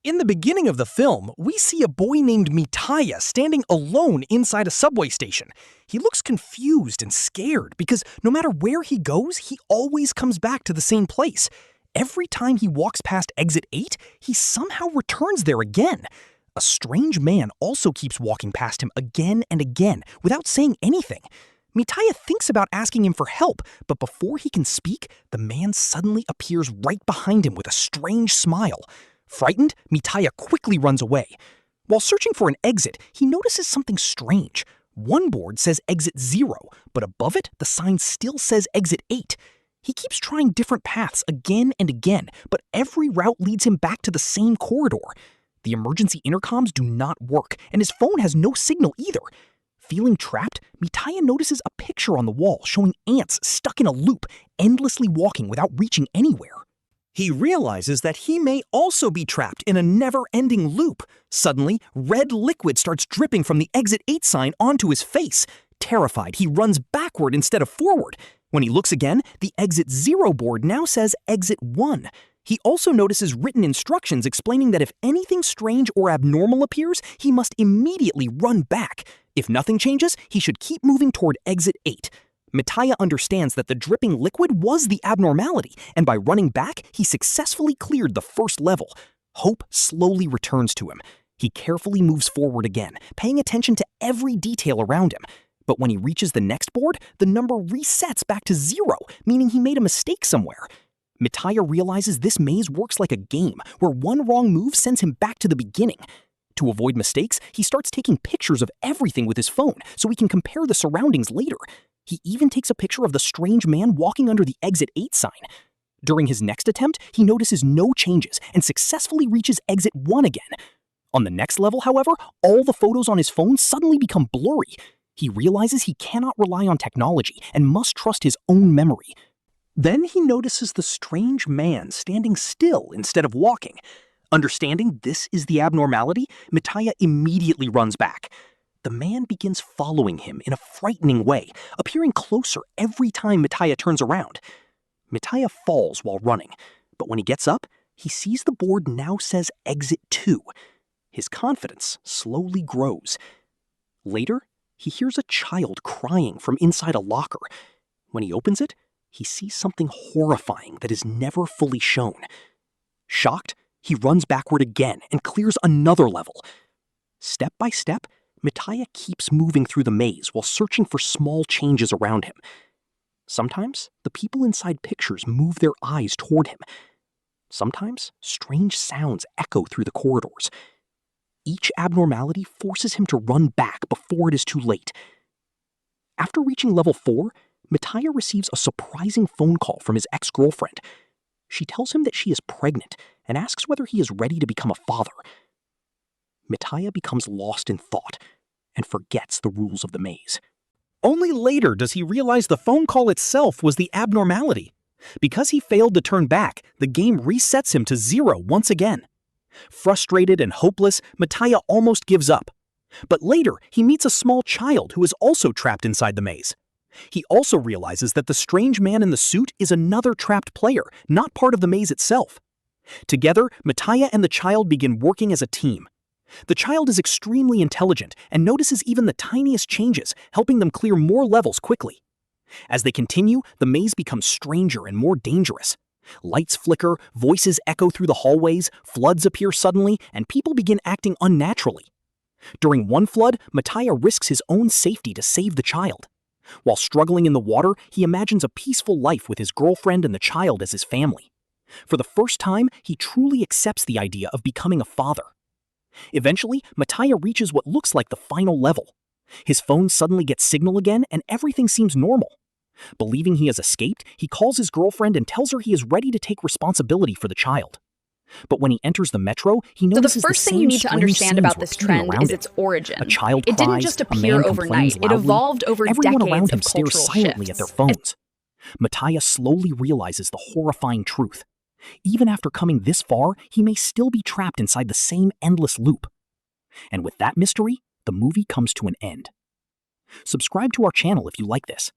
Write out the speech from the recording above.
In the beginning of the film, we see a boy named Mitaya standing alone inside a subway station. He looks confused and scared because no matter where he goes, he always comes back to the same place. Every time he walks past exit 8, he somehow returns there again. A strange man also keeps walking past him again and again without saying anything. Mitaya thinks about asking him for help, but before he can speak, the man suddenly appears right behind him with a strange smile. Frightened, Mitaya quickly runs away. While searching for an exit, he notices something strange. One board says exit 0, but above it, the sign still says exit 8. He keeps trying different paths again and again, but every route leads him back to the same corridor. The emergency intercoms do not work, and his phone has no signal either. Feeling trapped, Mitaya notices a picture on the wall showing ants stuck in a loop, endlessly walking without reaching anywhere. He realizes that he may also be trapped in a never-ending loop. Suddenly, red liquid starts dripping from the exit 8 sign onto his face. Terrified, he runs backward instead of forward. When he looks again, the exit 0 board now says exit 1. He also notices written instructions explaining that if anything strange or abnormal appears, he must immediately run back. If nothing changes, he should keep moving toward exit 8. Mitaya understands that the dripping liquid was the abnormality, and by running back, he successfully cleared the first level. Hope slowly returns to him. He carefully moves forward again, paying attention to every detail around him. But when he reaches the next board, the number resets back to 0, meaning he made a mistake somewhere. Mitaya realizes this maze works like a game, where one wrong move sends him back to the beginning. To avoid mistakes, he starts taking pictures of everything with his phone so he can compare the surroundings later. He even takes a picture of the strange man walking under the exit 8 sign. During his next attempt, he notices no changes and successfully reaches exit 1 again. On the next level, however, all the photos on his phone suddenly become blurry. He realizes he cannot rely on technology and must trust his own memory. Then he notices the strange man standing still instead of walking. Understanding this is the abnormality, Mitaya immediately runs back. The man begins following him in a frightening way, appearing closer every time Mitaya turns around. Mitaya falls while running, but when he gets up, he sees the board now says exit 2. His confidence slowly grows. Later, he hears a child crying from inside a locker. When he opens it, he sees something horrifying that is never fully shown. Shocked, he runs backward again and clears another level. Step by step, Mitaya keeps moving through the maze while searching for small changes around him. Sometimes, the people inside pictures move their eyes toward him. Sometimes, strange sounds echo through the corridors. Each abnormality forces him to run back before it is too late. After reaching level 4, Mitaya receives a surprising phone call from his ex-girlfriend. She tells him that she is pregnant and asks whether he is ready to become a father. Mitaya becomes lost in thought and forgets the rules of the maze. Only later does he realize the phone call itself was the abnormality. Because he failed to turn back, the game resets him to 0 once again. Frustrated and hopeless, Mitaya almost gives up. But later, he meets a small child who is also trapped inside the maze. He also realizes that the strange man in the suit is another trapped player, not part of the maze itself. Together, Mitaya and the child begin working as a team. The child is extremely intelligent and notices even the tiniest changes, helping them clear more levels quickly. As they continue, the maze becomes stranger and more dangerous. Lights flicker, voices echo through the hallways, floods appear suddenly, and people begin acting unnaturally. During one flood, Mitaya risks his own safety to save the child. While struggling in the water, he imagines a peaceful life with his girlfriend and the child as his family. For the first time, he truly accepts the idea of becoming a father. Eventually, Mitaya reaches what looks like the final level. His phone suddenly gets signal again, and everything seems normal. Believing he has escaped, he calls his girlfriend and tells her he is ready to take responsibility for the child. But when he enters the metro, he notices So the first thing you need to understand about this trend is its origin. A child it cries, didn't just a appear man complains overnight. It loudly. evolved over Everyone decades around him of stares cultural silently shifts. at their phones. Mitaya slowly realizes the horrifying truth. Even after coming this far, he may still be trapped inside the same endless loop. And with that mystery, the movie comes to an end. Subscribe to our channel if you like this.